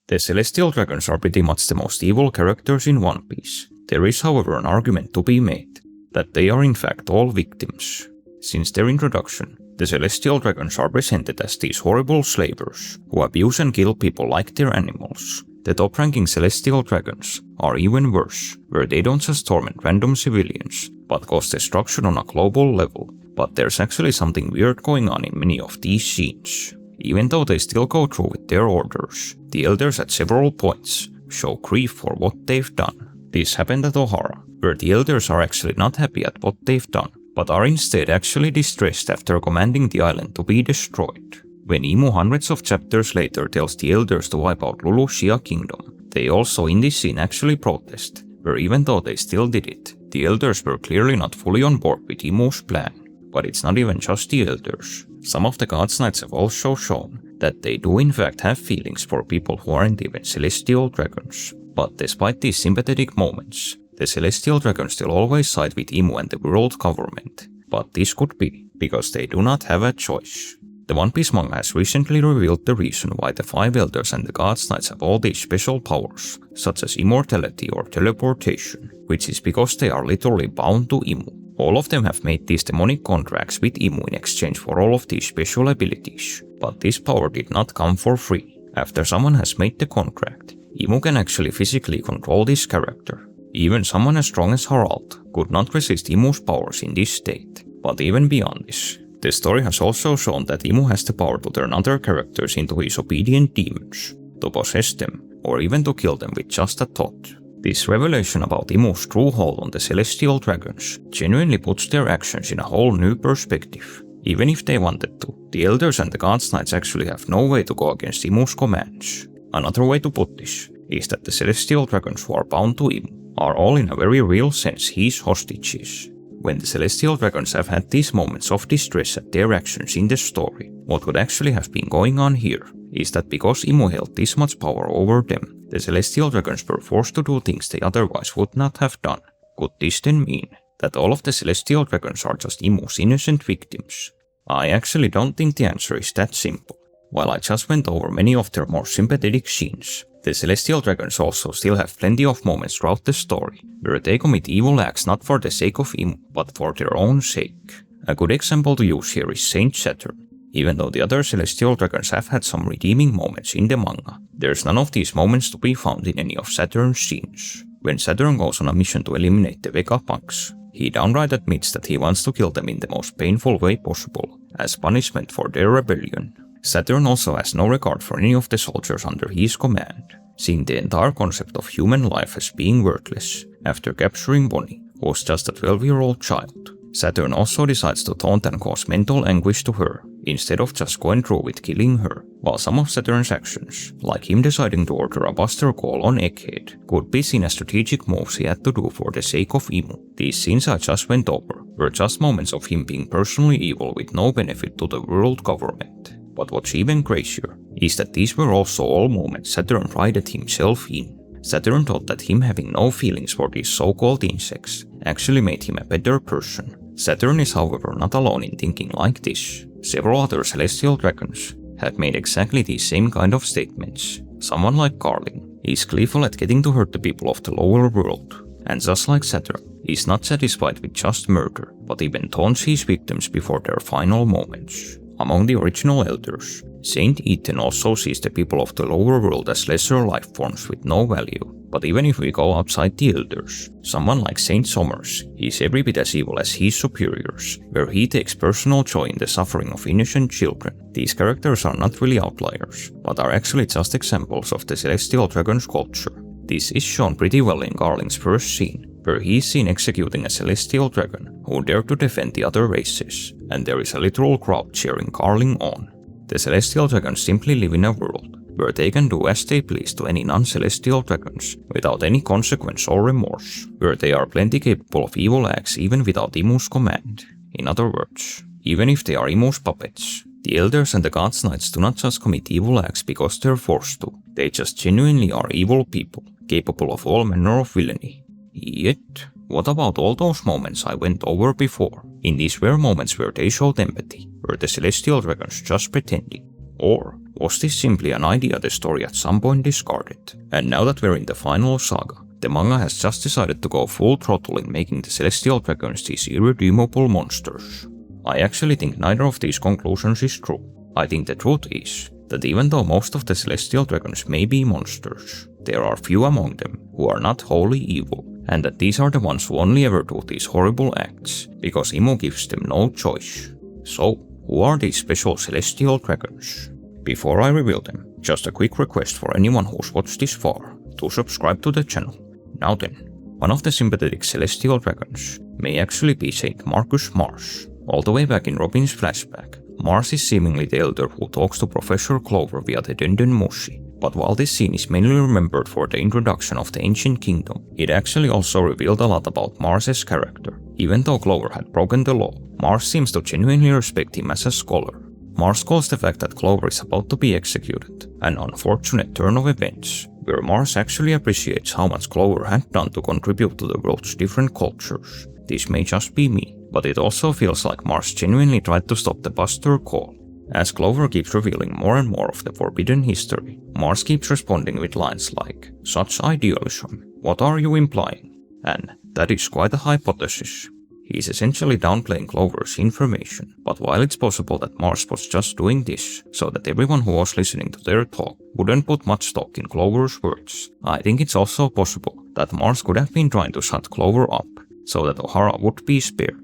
The Celestial Dragons are pretty much the most evil characters in One Piece. There is, however, an argument to be made that they are in fact all victims. Since their introduction, the Celestial Dragons are presented as these horrible slavers who abuse and kill people like their animals. The top-ranking Celestial Dragons are even worse, where they don't just torment random civilians, but cause destruction on a global level. But there's actually something weird going on in many of these scenes. Even though they still go through with their orders, the elders at several points show grief for what they've done. This happened at Ohara, where the elders are actually not happy at what they've done, but are instead actually distressed after commanding the island to be destroyed. When Imu hundreds of chapters later tells the elders to wipe out Lulusia Kingdom, they also in this scene actually protest, where even though they still did it, the elders were clearly not fully on board with Imu's plan. But it's not even just the elders. Some of the God's Knights have also shown that they do in fact have feelings for people who aren't even Celestial Dragons. But despite these sympathetic moments, the Celestial Dragons still always side with Imu and the world government. But this could be because they do not have a choice. The One Piece manga has recently revealed the reason why the 5 elders and the God's Knights have all these special powers, such as immortality or teleportation, which is because they are literally bound to Imu. All of them have made these demonic contracts with Imu in exchange for all of these special abilities, but this power did not come for free. After someone has made the contract, Imu can actually physically control this character. Even someone as strong as Harald could not resist Imu's powers in this state. But even beyond this, the story has also shown that Imu has the power to turn other characters into his obedient demons, to possess them, or even to kill them with just a thought. This revelation about Imu's true hold on the Celestial Dragons genuinely puts their actions in a whole new perspective. Even if they wanted to, the Elders and the God's Knights actually have no way to go against Imu's commands. Another way to put this is that the Celestial Dragons who are bound to Imu are all in a very real sense his hostages. When the Celestial Dragons have had these moments of distress at their actions in the story, what could actually have been going on here is that because Imu held this much power over them, the Celestial Dragons were forced to do things they otherwise would not have done. Could this then mean that all of the Celestial Dragons are just Imu's innocent victims? I actually don't think the answer is that simple. While I just went over many of their more sympathetic scenes, the Celestial Dragons also still have plenty of moments throughout the story where they commit evil acts not for the sake of Imu, but for their own sake. A good example to use here is Saint Saturn. Even though the other Celestial Dragons have had some redeeming moments in the manga, there's none of these moments to be found in any of Saturn's scenes. When Saturn goes on a mission to eliminate the Vegapunks, he downright admits that he wants to kill them in the most painful way possible, as punishment for their rebellion. Saturn also has no regard for any of the soldiers under his command, seeing the entire concept of human life as being worthless. After capturing Bonnie, who was just a 12-year-old child, Saturn also decides to taunt and cause mental anguish to her, instead of just going through with killing her. While some of Saturn's actions, like him deciding to order a buster call on Egghead, could be seen as strategic moves he had to do for the sake of Imu, these scenes I just went over were just moments of him being personally evil with no benefit to the world government. But what's even crazier is that these were also all moments Saturn prided himself in. Saturn thought that him having no feelings for these so-called insects actually made him a better person. Saturn is however not alone in thinking like this. Several other Celestial Dragons have made exactly these same kind of statements. Someone like Carling is gleeful at getting to hurt the people of the lower world, and just like Saturn, is not satisfied with just murder, but even taunts his victims before their final moments. Among the original elders, Saint Ethan also sees the people of the lower world as lesser life forms with no value. But even if we go outside the elders, someone like Saint Somers is every bit as evil as his superiors, where he takes personal joy in the suffering of innocent children. These characters are not really outliers, but are actually just examples of the Celestial Dragon's culture. This is shown pretty well in Garling's first scene, where he is seen executing a Celestial Dragon who dared to defend the other races, and there is a literal crowd cheering Garling on. The Celestial Dragons simply live in a world where they can do as they please to any non-Celestial Dragons without any consequence or remorse, where they are plenty capable of evil acts even without Imu's command. In other words, even if they are Imu's puppets, the Elders and the God's Knights do not just commit evil acts because they're forced to, they just genuinely are evil people, capable of all manner of villainy. Yet, what about all those moments I went over before? In these were moments where they showed empathy, were the Celestial Dragons just pretending? Or was this simply an idea the story at some point discarded? And now that we're in the final saga, the manga has just decided to go full throttle in making the celestial dragons these irredeemable monsters. I actually think neither of these conclusions is true. I think the truth is that even though most of the celestial dragons may be monsters, there are few among them who are not wholly evil, and that these are the ones who only ever do these horrible acts because Imu gives them no choice. So, who are these special celestial dragons? Before I reveal them, just a quick request for anyone who's watched this far to subscribe to the channel. Now then, one of the sympathetic celestial dragons may actually be Saint Marcus Mars. All the way back in Robin's flashback, Mars is seemingly the elder who talks to Professor Clover via the Denden Mushi. But while this scene is mainly remembered for the introduction of the Ancient Kingdom, it actually also revealed a lot about Mars's character. Even though Clover had broken the law, Mars seems to genuinely respect him as a scholar. Mars calls the fact that Clover is about to be executed an unfortunate turn of events, where Mars actually appreciates how much Clover had done to contribute to the world's different cultures. This may just be me, but it also feels like Mars genuinely tried to stop the Buster Call. As Clover keeps revealing more and more of the forbidden history, Mars keeps responding with lines like, "Such idealism, what are you implying?" And "That is quite a hypothesis." He's essentially downplaying Clover's information, but while it's possible that Mars was just doing this so that everyone who was listening to their talk wouldn't put much stock in Clover's words, I think it's also possible that Mars could have been trying to shut Clover up so that Ohara would be spared.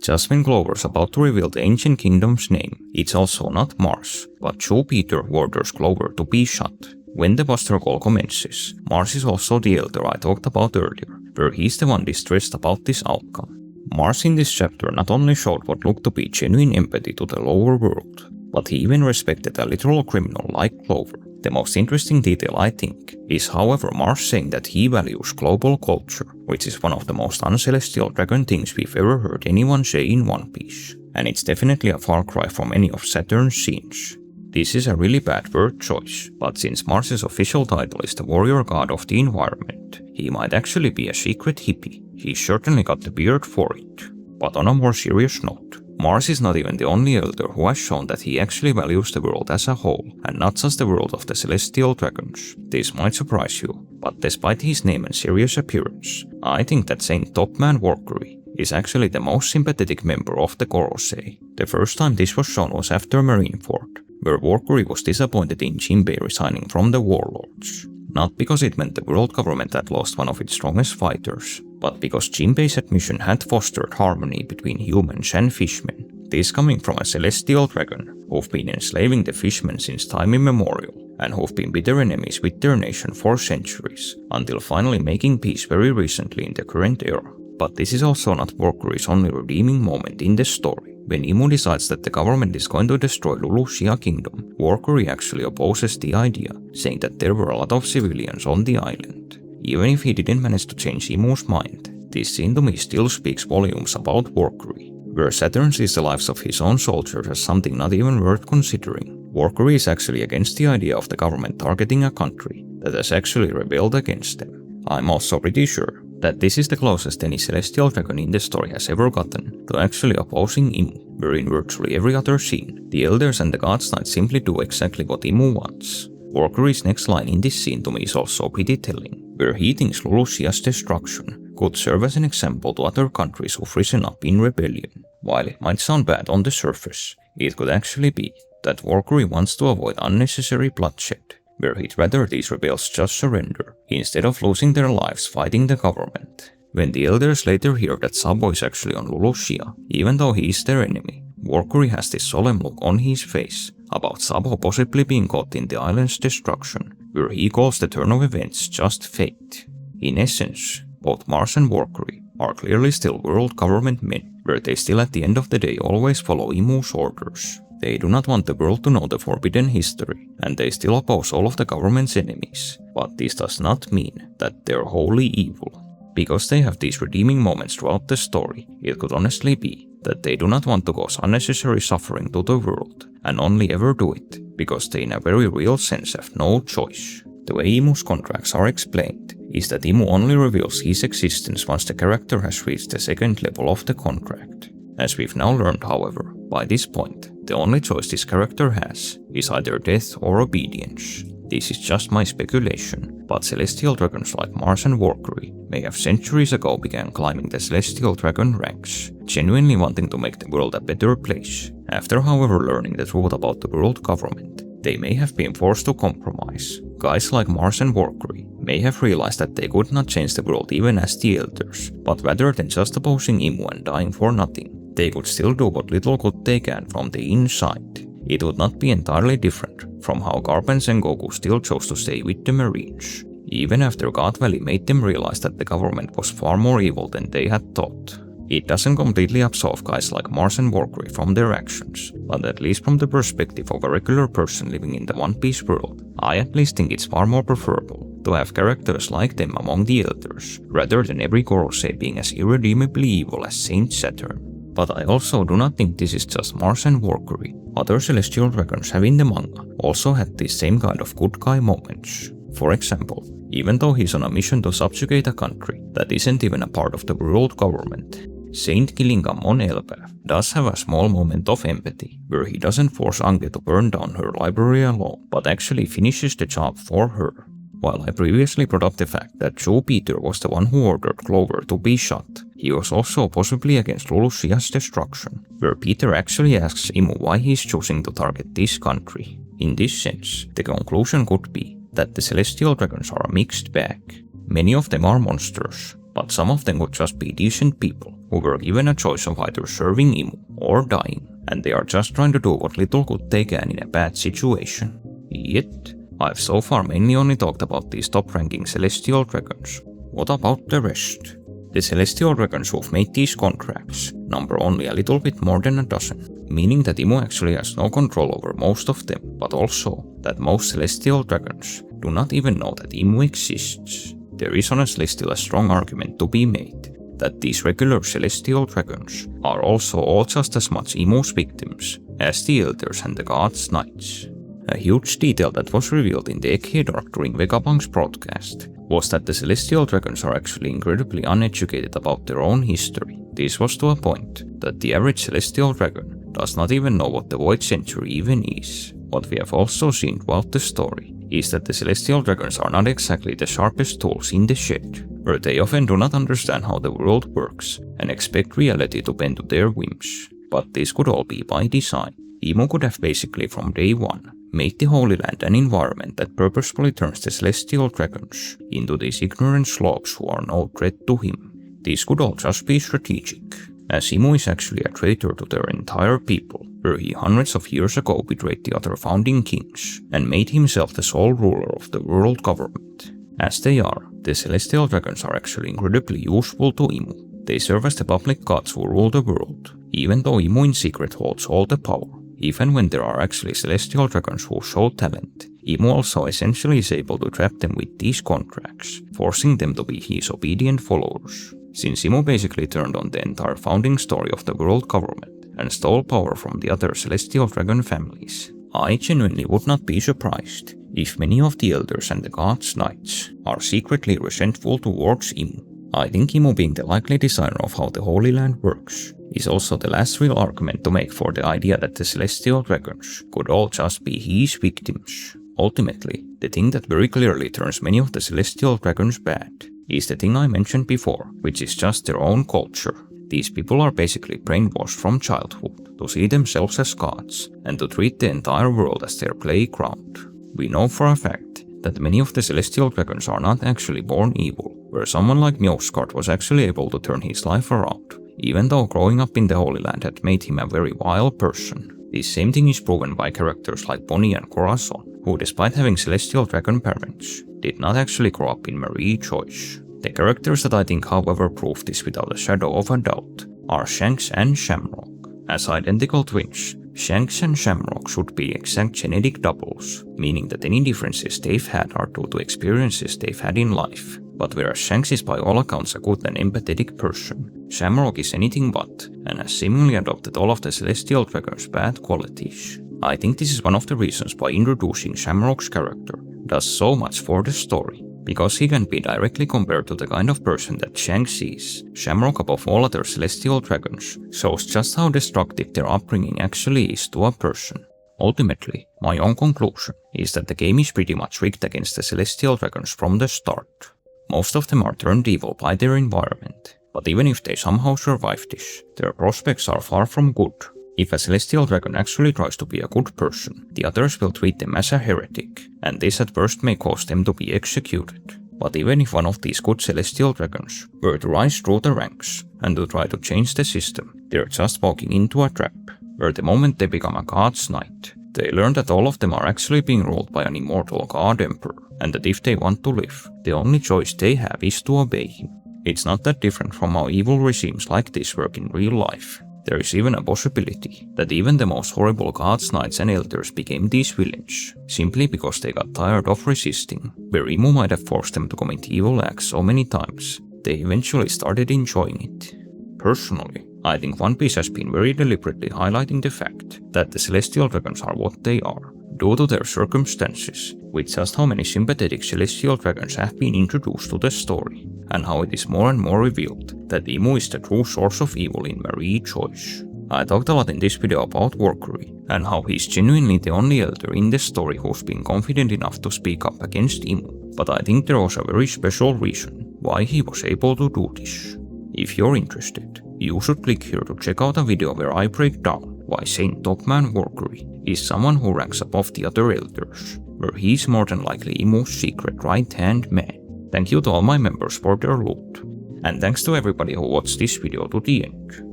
Just when Clover's about to reveal the Ancient Kingdom's name, it's also not Mars, but Jupiter who orders Clover to be shut. When the Buster Call commences, Mars is also the elder I talked about earlier, where he's the one distressed about this outcome. Mars in this chapter not only showed what looked to be genuine empathy to the lower world, but he even respected a literal criminal like Clover. The most interesting detail, I think, is however Mars saying that he values global culture, which is one of the most uncelestial dragon things we've ever heard anyone say in One Piece, and it's definitely a far cry from any of Saturn's scenes. This is a really bad word choice, but since Mars's official title is the warrior god of the environment, he might actually be a secret hippie. He's certainly got the beard for it. But on a more serious note, Mars is not even the only elder who has shown that he actually values the world as a whole, and not just the world of the celestial dragons. This might surprise you, but despite his name and serious appearance, I think that Saint Topman Workery is actually the most sympathetic member of the Gorosei. The first time this was shown was after Marineford, where Workery was disappointed in Jinbei resigning from the warlords. Not because it meant the world government had lost one of its strongest fighters, but because Jinbei's admission had fostered harmony between humans and fishmen. This coming from a celestial dragon who've been enslaving the fishmen since time immemorial, and who've been bitter enemies with their nation for centuries, until finally making peace very recently in the current era. But this is also not Workery's only redeeming moment in the story. When Imu decides that the government is going to destroy Lulusia Kingdom, Workery actually opposes the idea, saying that there were a lot of civilians on the island. Even if he didn't manage to change Imu's mind, this scene to me still speaks volumes about Workery, where Saturn sees the lives of his own soldiers as something not even worth considering. Workery is actually against the idea of the government targeting a country that has actually rebelled against them. I'm also pretty sure that this is the closest any celestial dragon in the story has ever gotten to actually opposing Imu, where in virtually every other scene, the elders and the God's Knights simply do exactly what Imu wants. Workery's next line in this scene to me is also pretty telling, where he thinks Lulusia's destruction could serve as an example to other countries who've risen up in rebellion. While it might sound bad on the surface, it could actually be that Workery wants to avoid unnecessary bloodshed, where he'd rather these rebels just surrender, instead of losing their lives fighting the government. When the elders later hear that Sabo is actually on Lulusia, even though he is their enemy, Workery has this solemn look on his face about Sabo possibly being caught in the island's destruction, where he calls the turn of events just fate. In essence, both Mars and Workery are clearly still world government men, where they still at the end of the day always follow Imu's orders. They do not want the world to know the forbidden history, and they still oppose all of the government's enemies. But this does not mean that they're wholly evil. Because they have these redeeming moments throughout the story, it could honestly be that they do not want to cause unnecessary suffering to the world, and only ever do it because they in a very real sense have no choice. The way Imu's contracts are explained is that Imu only reveals his existence once the character has reached the second level of the contract. As we've now learned, however, by this point, the only choice this character has is either death or obedience. This is just my speculation, but celestial dragons like Mars and Valkyrie may have centuries ago began climbing the celestial dragon ranks, genuinely wanting to make the world a better place. After, however, learning the truth about the world government, they may have been forced to compromise. Guys like Mars and Valkyrie may have realized that they could not change the world even as the elders, but rather than just opposing Imu and dying for nothing, they could still do what little good they can from the inside. It would not be entirely different from how Garp and Sengoku still chose to stay with the Marines, even after God Valley made them realize that the government was far more evil than they had thought. It doesn't completely absolve guys like Mars and Valkyrie from their actions, but at least from the perspective of a regular person living in the One Piece world, I at least think it's far more preferable to have characters like them among the elders, rather than every Gorosei being as irredeemably evil as Saint Saturn. But I also do not think this is just Mars and Valkyrie. Other celestial dragons have in the manga also had these same kind of good guy moments. For example, even though he's on a mission to subjugate a country that isn't even a part of the world government, Saint Gillingham on Elbaf does have a small moment of empathy, where he doesn't force Ange to burn down her library alone, but actually finishes the job for her. While I previously brought up the fact that Joe Peter was the one who ordered Clover to be shot, he was also possibly against Lucia's destruction, where Peter actually asks Imu why he's choosing to target this country. In this sense, the conclusion could be that the celestial dragons are a mixed bag. Many of them are monsters, but some of them could just be decent people who were given a choice of either serving Imu or dying, and they are just trying to do what little good they can in a bad situation. Yet, I've so far mainly only talked about these top-ranking celestial dragons. What about the rest? The celestial dragons who've made these contracts number only a little bit more than a dozen, meaning that Imu actually has no control over most of them, but also that most celestial dragons do not even know that Imu exists. There is honestly still a strong argument to be made that these regular celestial dragons are also all just as much Imu's victims as the elders and the gods' knights. A huge detail that was revealed in the Egghead arc during Vegapunk's broadcast was that the celestial dragons are actually incredibly uneducated about their own history. This was to a point that the average celestial dragon does not even know what the Void Century even is. What we have also seen throughout the story is that the celestial dragons are not exactly the sharpest tools in the shed, where they often do not understand how the world works and expect reality to bend to their whims. But this could all be by design. Imu could have basically from day one made the Holy Land an environment that purposefully turns the celestial dragons into these ignorant slobs who are no threat to him. This could all just be strategic, as Imu is actually a traitor to their entire people, where he hundreds of years ago betrayed the other founding kings and made himself the sole ruler of the world government. As they are, the celestial dragons are actually incredibly useful to Imu. They serve as the public gods who rule the world, even though Imu in secret holds all the power. Even when there are actually celestial dragons who show talent, Imu also essentially is able to trap them with these contracts, forcing them to be his obedient followers. Since Imu basically turned on the entire founding story of the world government and stole power from the other celestial dragon families, I genuinely would not be surprised if many of the elders and the gods' knights are secretly resentful towards Imu. I think Imu being the likely designer of how the Holy Land works is also the last real argument to make for the idea that the celestial dragons could all just be his victims. Ultimately, the thing that very clearly turns many of the celestial dragons bad is the thing I mentioned before, which is just their own culture. These people are basically brainwashed from childhood to see themselves as gods and to treat the entire world as their playground. We know for a fact that many of the celestial dragons are not actually born evil, where someone like Mjolnir was actually able to turn his life around, even though growing up in the Holy Land had made him a very vile person. This same thing is proven by characters like Bonnie and Corazon, who despite having celestial dragon parents, did not actually grow up in Marie choice. The characters that I think however prove this without a shadow of a doubt are Shanks and Shamrock. As identical twins, Shanks and Shamrock should be exact genetic doubles, meaning that any differences they've had are due to experiences they've had in life. But whereas Shanks is by all accounts a good and empathetic person, Shamrock is anything but, and has seemingly adopted all of the celestial dragon's bad qualities. I think this is one of the reasons why introducing Shamrock's character does so much for the story, because he can be directly compared to the kind of person that Shanks is. Shamrock, above all other celestial dragons, shows just how destructive their upbringing actually is to a person. Ultimately, my own conclusion is that the game is pretty much rigged against the Celestial Dragons from the start. Most of them are turned evil by their environment, but even if they somehow survive this, their prospects are far from good. If a Celestial Dragon actually tries to be a good person, the others will treat them as a heretic, and this at first may cause them to be executed. But even if one of these good Celestial Dragons were to rise through the ranks and to try to change the system, they're just walking into a trap, where the moment they become a God's Knight, they learn that all of them are actually being ruled by an immortal God Emperor, and that if they want to live, the only choice they have is to obey him. It's not that different from how evil regimes like this work in real life. There is even a possibility that even the most horrible Gods, Knights and Elders became these villains, simply because they got tired of resisting. Where Imu might have forced them to commit evil acts so many times, they eventually started enjoying it. Personally, I think One Piece has been very deliberately highlighting the fact that the Celestial Dragons are what they are, due to their circumstances, with just how many sympathetic Celestial Dragons have been introduced to the story, and how it is more and more revealed that Imu is the true source of evil in Marie Choice. I talked a lot in this video about Workery, and how he's genuinely the only elder in the story who's been confident enough to speak up against Imu, but I think there was a very special reason why he was able to do this. If you're interested, you should click here to check out a video where I break down why Saint Topman Workery is someone who ranks above the other elders, where he's more than likely Imu's secret right-hand man. Thank you to all my members for their loot, and thanks to everybody who watched this video to the end.